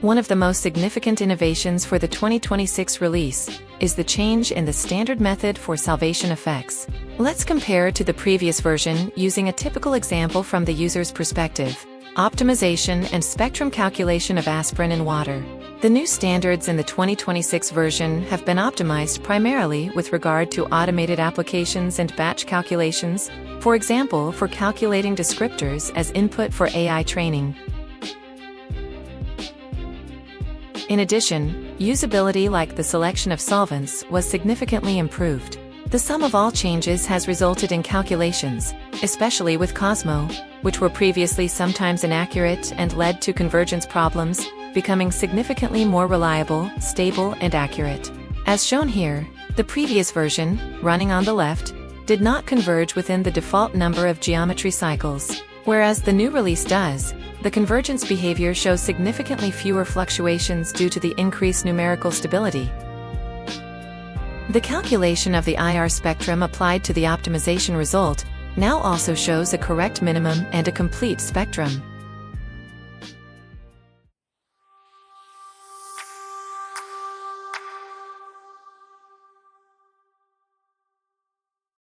One of the most significant innovations for the 2026 release is the change in the standard method for solvation effects. Let's compare to the previous version using a typical example from the user's perspective: optimization and spectrum calculation of aspirin in water. The new standards in the 2026 version have been optimized primarily with regard to automated applications and batch calculations, for example for calculating descriptors as input for AI training. In addition, usability like the selection of solvents was significantly improved. The sum of all changes has resulted in calculations, especially with COSMO, which were previously sometimes inaccurate and led to convergence problems, becoming significantly more reliable, stable, and accurate. As shown here, the previous version, running on the left, did not converge within the default number of geometry cycles, whereas the new release does. The convergence behavior shows significantly fewer fluctuations due to the increased numerical stability. The calculation of the IR spectrum applied to the optimization result now also shows a correct minimum and a complete spectrum.